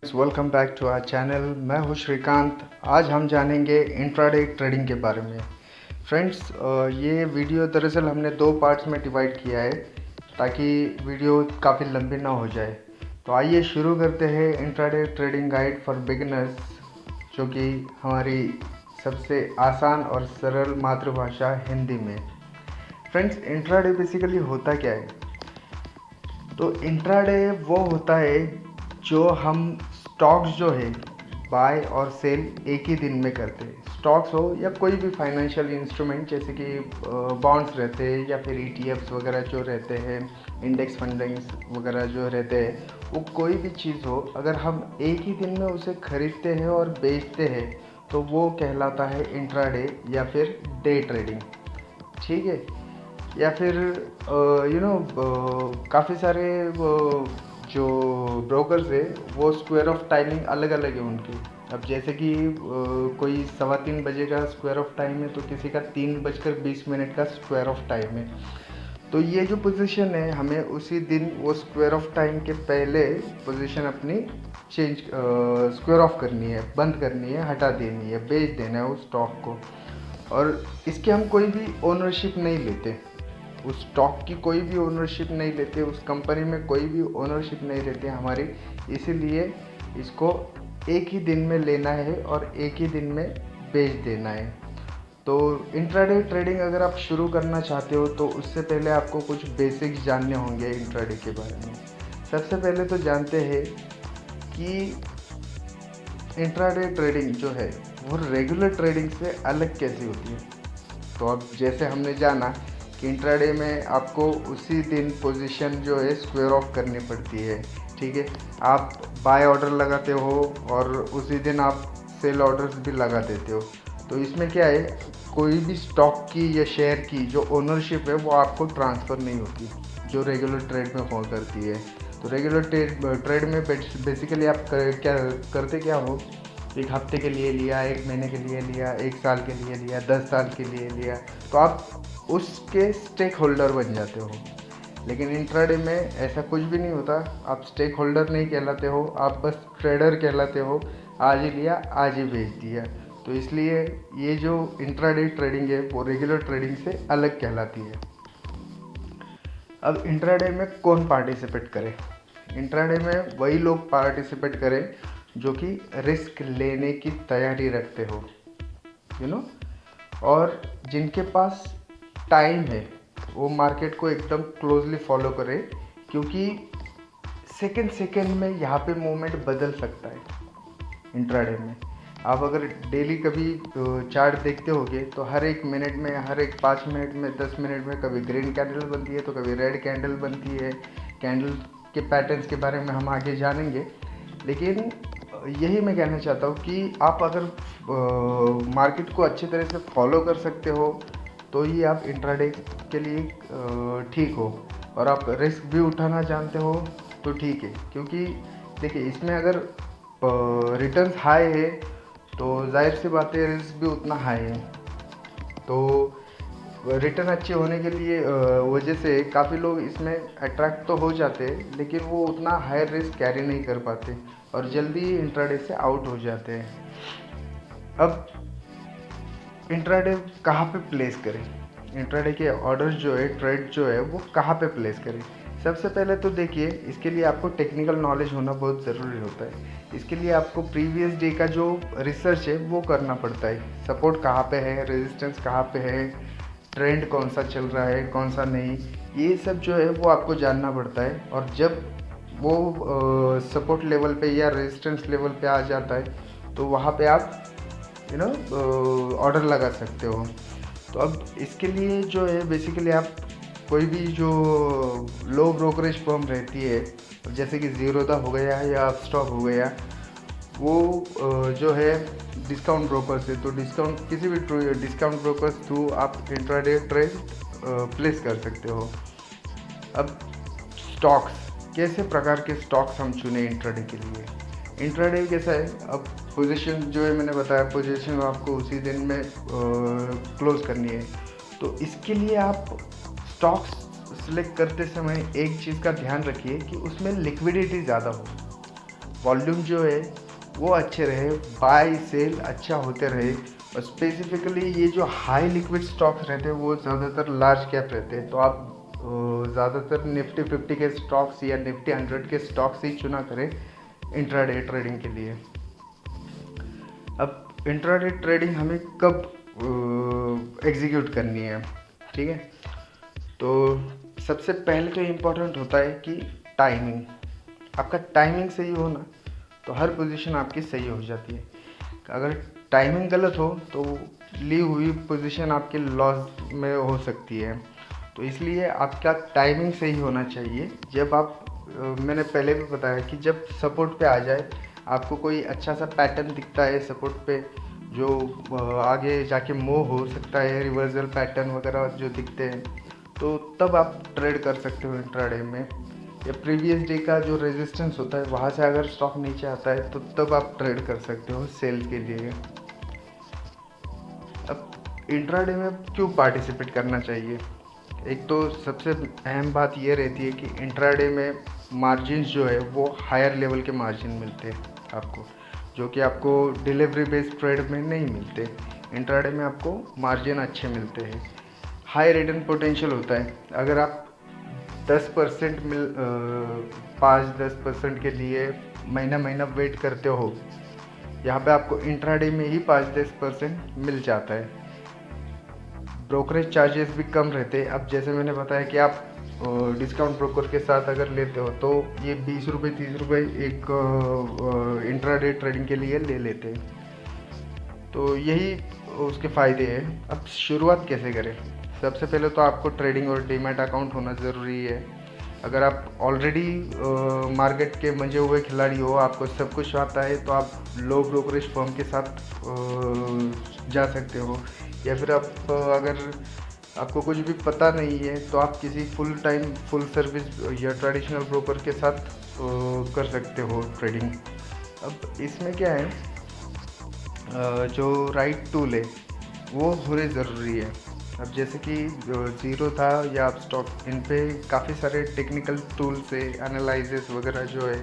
Welcome back to our channel. मैं हूं श्रीकांत। आज हम जानेंगे इंट्राडे ट्रेडिंग के बारे में। फ्रेंड्स, ये वीडियो दरअसल हमने दो पार्ट्स में डिवाइड किया है ताकि वीडियो काफ़ी लंबी ना हो जाए। तो आइए शुरू करते हैं intraday trading guide for beginners, जो कि हमारी सबसे आसान और सरल मातृभाषा हिंदी में। फ्रेंड्स, इंट्राडे बेसिकली होता क्या है? तो इंट्राडे वो होता है जो हम स्टॉक्स जो है बाय और सेल एक ही दिन में करते हैं। स्टॉक्स हो या कोई भी फाइनेंशियल इंस्ट्रूमेंट जैसे कि बॉन्ड्स रहते हैं या फिर ETFs वगैरह जो रहते हैं, इंडेक्स फंडिंग्स वगैरह जो रहते हैं, वो कोई भी चीज़ हो, अगर हम एक ही दिन में उसे खरीदते हैं और बेचते हैं तो वो कहलाता है इंट्राडे या फिर डे ट्रेडिंग। ठीक है। या फिर काफ़ी सारे जो ब्रोकर्स है वो स्क्वायर ऑफ टाइमिंग अलग अलग है उनकी। अब जैसे कि कोई 3:15 का स्क्वायर ऑफ टाइम है तो किसी का 3:20 का स्क्वायर ऑफ टाइम है। तो ये जो पोजीशन है हमें उसी दिन वो स्क्वायर ऑफ टाइम के पहले पोजीशन अपनी चेंज स्क्वायर ऑफ करनी है, बंद करनी है, हटा देनी है, बेच देना है उस स्टॉक को। और इसके हम कोई भी ओनरशिप नहीं लेते, उस स्टॉक की कोई भी ओनरशिप नहीं लेते, उस कंपनी में कोई भी ओनरशिप नहीं रहती हमारी। इसीलिए इसको एक ही दिन में लेना है और एक ही दिन में बेच देना है। तो इंट्राडे ट्रेडिंग अगर आप शुरू करना चाहते हो तो उससे पहले आपको कुछ बेसिक्स जानने होंगे इंट्राडे के बारे में। सबसे पहले तो जानते हैं कि इंट्राडे ट्रेडिंग जो है वो रेगुलर ट्रेडिंग से अलग कैसे होती है। तो अब जैसे हमने जाना कि इंट्राडे में आपको उसी दिन पोजीशन जो है स्क्वायर ऑफ करनी पड़ती है। ठीक है। आप बाय ऑर्डर लगाते हो और उसी दिन आप सेल ऑर्डर्स भी लगा देते हो। तो इसमें क्या है, कोई भी स्टॉक की या शेयर की जो ओनरशिप है वो आपको ट्रांसफ़र नहीं होती, जो रेगुलर ट्रेड में हो करती है। तो रेगुलर ट्रेड में बेसिकली आप क्या हो, एक हफ्ते के लिए लिया, एक महीने के लिए लिया, एक साल के लिए लिया, 10 साल के लिए लिया, तो आप उसके स्टेक होल्डर बन जाते हो। लेकिन इंट्राडे में ऐसा कुछ भी नहीं होता। आप स्टेक होल्डर नहीं कहलाते हो, आप बस ट्रेडर कहलाते हो। आज ही लिया, आज ही बेच दिया। तो इसलिए ये जो इंट्राडे ट्रेडिंग है वो रेगुलर ट्रेडिंग से अलग कहलाती है। अब इंट्राडे में कौन पार्टिसिपेट करे? इंट्राडे में वही लोग पार्टिसिपेट करें जो कि रिस्क लेने की तैयारी रखते हो, और जिनके पास टाइम है वो मार्केट को एकदम क्लोजली फॉलो करे, क्योंकि सेकंड सेकंड में यहाँ पे मूवमेंट बदल सकता है इंट्राडे में। आप अगर डेली कभी चार्ट देखते होगे तो हर एक मिनट में, हर एक 5 मिनट में, 10 मिनट में कभी ग्रीन कैंडल बनती है तो कभी रेड कैंडल बनती है। कैंडल के पैटर्न्स के बारे में हम आगे जानेंगे। लेकिन यही मैं कहना चाहता हूँ कि आप अगर मार्केट को अच्छी तरह से फॉलो कर सकते हो तो ही आप इंट्राडे के लिए ठीक हो, और आप रिस्क भी उठाना जानते हो तो ठीक है। क्योंकि देखिए, इसमें अगर रिटर्न्स हाई है तो जाहिर सी बात है रिस्क भी उतना हाई है। तो रिटर्न अच्छे होने के लिए वजह से काफ़ी लोग इसमें अट्रैक्ट तो हो जाते हैं, लेकिन वो उतना हाई रिस्क कैरी नहीं कर पाते और जल्दी इंट्राडे से आउट हो जाते हैं। अब इंट्राडे कहाँ पे प्लेस करें? इंट्राडे के ऑर्डर्स जो है, ट्रेड जो है, वो कहाँ पे प्लेस करें? सबसे पहले तो देखिए, इसके लिए आपको टेक्निकल नॉलेज होना बहुत ज़रूरी होता है। इसके लिए आपको प्रीवियस डे का जो रिसर्च है वो करना पड़ता है। सपोर्ट कहाँ पे है, रेजिस्टेंस कहाँ पे है, ट्रेंड कौन सा चल रहा है, कौन सा नहीं, ये सब जो है वो आपको जानना पड़ता है। और जब वो सपोर्ट लेवल पे या रेजिस्टेंस लेवल पे आ जाता है तो वहाँ पे आप ऑर्डर लगा सकते हो। तो अब इसके लिए जो है बेसिकली आप कोई भी जो लो ब्रोकरेज फर्म रहती है, जैसे कि ज़ीरोधा हो गया या अपस्टॉक हो गया, वो जो है डिस्काउंट ब्रोकर से, तो किसी भी डिस्काउंट ब्रोकर थ्रू आप इंट्राडे ट्रेड प्लेस कर सकते हो। अब स्टॉक्स, कैसे प्रकार के स्टॉक्स हम चुने इंट्राडे के लिए? इंट्राडे कैसा है, अब पोजीशन जो है मैंने बताया, पोजीशन आपको उसी दिन में क्लोज करनी है। तो इसके लिए आप स्टॉक्स सिलेक्ट करते समय एक चीज़ का ध्यान रखिए कि उसमें लिक्विडिटी ज़्यादा हो। वॉल्यूम जो है वो अच्छे रहे, बाय सेल अच्छा होते रहे। और स्पेसिफिकली ये जो हाई लिक्विड स्टॉक्स रहते हैं वो ज़्यादातर लार्ज कैप रहते हैं, तो आप ज़्यादातर निफ्टी 50 के स्टॉक्स या निफ्टी 100 के स्टॉक्स ही चुना करें इंट्राडे ट्रेडिंग के लिए। अब इंट्राडे ट्रेडिंग हमें कब एग्जीक्यूट करनी है, ठीक है? तो सबसे पहले तो इम्पोर्टेंट होता है कि टाइमिंग। आपका टाइमिंग सही हो ना तो हर पोजीशन आपकी सही हो जाती है। अगर टाइमिंग गलत हो तो ली हुई पोजीशन आपके लॉस में हो सकती है। तो इसलिए आपका टाइमिंग सही होना चाहिए। जब आप मैंने पहले भी बताया कि जब सपोर्ट पे आ जाए, आपको कोई अच्छा सा पैटर्न दिखता है सपोर्ट पे जो आगे जाके मूव हो सकता है, रिवर्सल पैटर्न वगैरह जो दिखते हैं, तो तब आप ट्रेड कर सकते हो इंट्राडे में। या प्रीवियस डे का जो रेजिस्टेंस होता है वहाँ से अगर स्टॉक नीचे आता है तो तब आप ट्रेड कर सकते हो सेल के लिए। अब इंट्राडे में क्यों पार्टिसिपेट करना चाहिए? एक तो सबसे अहम बात ये रहती है कि इंट्राडे में मार्जिन जो है वो हायर लेवल के मार्जिन मिलते हैं आपको, जो कि आपको डिलीवरी बेस्ड ट्रेड में नहीं मिलते। इंट्राडे में आपको मार्जिन अच्छे मिलते हैं, हाई रिटर्न पोटेंशियल होता है। अगर आप 10% 5-10% के लिए महीना वेट करते हो, यहाँ पे आपको इंट्राडे में ही 5-10% मिल जाता है। ब्रोकरेज चार्जेस भी कम रहते हैं। अब जैसे मैंने बताया कि आप डिस्काउंट ब्रोकर के साथ अगर लेते हो तो ये 20 रुपये 30 रुपये एक इंट्राडे ट्रेडिंग के लिए ले लेते हैं। तो यही उसके फ़ायदे हैं। अब शुरुआत कैसे करें? सबसे पहले तो आपको ट्रेडिंग और डीमैट अकाउंट होना ज़रूरी है। अगर आप ऑलरेडी मार्केट के मंजे हुए खिलाड़ी हो, आपको सब कुछ आता है, तो आप लो ब्रोकरेज फर्म के साथ जा सकते हो। या फिर आप अगर आपको कुछ भी पता नहीं है तो आप किसी फुल सर्विस या ट्रेडिशनल ब्रोकर के साथ कर सकते हो ट्रेडिंग। अब इसमें क्या है, जो राइट टूल है वो होने ज़रूरी है। अब जैसे कि ज़ीरो था या आप स्टॉक, इन पे काफ़ी सारे टेक्निकल टूल से एनालिसिस वगैरह जो है,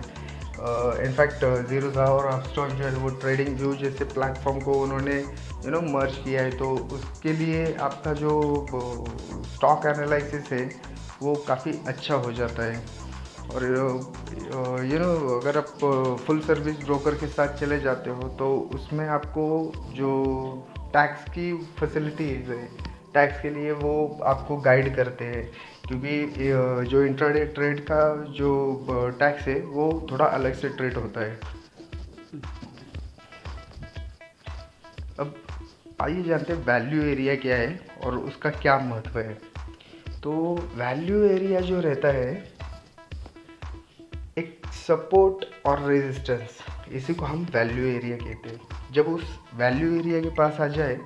इनफैक्ट ज़ीरो था और अपस्टॉक जो है वो ट्रेडिंग व्यू जैसे प्लेटफॉर्म को उन्होंने मर्ज किया है, तो उसके लिए आपका जो स्टॉक एनालिसिस है वो काफ़ी अच्छा हो जाता है। और अगर आप फुल सर्विस ब्रोकर के साथ चले जाते हो तो उसमें आपको जो टैक्स की फैसिलिटीज़ है, टैक्स के लिए वो आपको गाइड करते हैं, क्योंकि जो इंट्राडे ट्रेड का जो टैक्स है वो थोड़ा अलग से ट्रेड होता है। अब आइए जानते हैं वैल्यू एरिया क्या है और उसका क्या महत्व है। तो वैल्यू एरिया जो रहता है, एक सपोर्ट और रेजिस्टेंस, इसी को हम वैल्यू एरिया कहते हैं। जब उस वैल्यू एरिया के पास आ जाए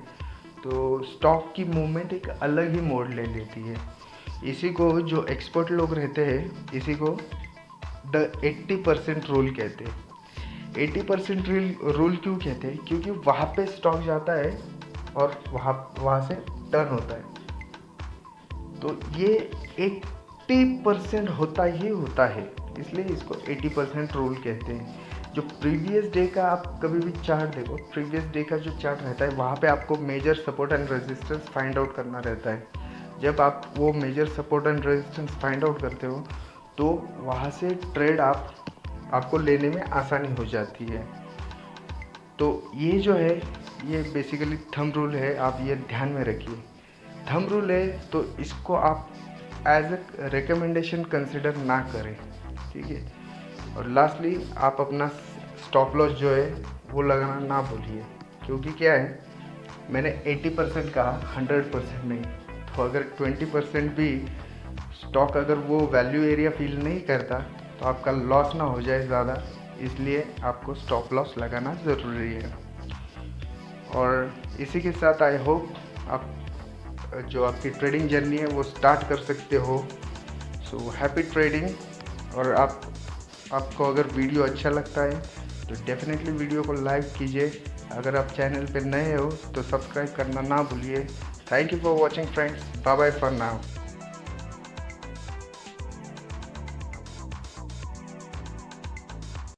तो स्टॉक की मूवमेंट एक अलग ही मोड ले लेती है। इसी को जो एक्सपर्ट लोग रहते हैं, इसी को द 80% रूल कहते हैं। 80% रूल क्यों कहते हैं? क्योंकि वहाँ पे स्टॉक जाता है और वहाँ से टर्न होता है, तो ये 80% होता ही होता है, इसलिए इसको 80% रूल कहते हैं। जो प्रीवियस डे का आप कभी भी चार्ट देखो, प्रीवियस डे का जो चार्ट रहता है वहाँ पे आपको major support and resistance find out करना रहता है। जब आप वो major support and resistance find out करते हो तो वहाँ से ट्रेड आपको लेने में आसानी हो जाती है। तो ये जो है ये बेसिकली थंब रूल है, आप ये ध्यान में रखिए। थंब रूल है तो इसको आप एज ए रिकमेंडेशन कंसिडर ना करें, ठीक है? और लास्टली आप अपना स्टॉप लॉस जो है वो लगाना ना भूलिए, क्योंकि क्या है, मैंने 80% कहा, 100% नहीं। तो अगर 20% भी स्टॉक अगर वो वैल्यू एरिया फील नहीं करता तो आपका लॉस ना हो जाए ज़्यादा, इसलिए आपको स्टॉप लॉस लगाना ज़रूरी है। और इसी के साथ आई होप आप जो आपकी ट्रेडिंग जर्नी है वो स्टार्ट कर सकते हो। So happy trading. और आपको अगर वीडियो अच्छा लगता है तो डेफिनेटली वीडियो को लाइक कीजिए। अगर आप चैनल पे नए हो तो सब्सक्राइब करना ना भूलिए। Thank you for watching friends, bye bye for now.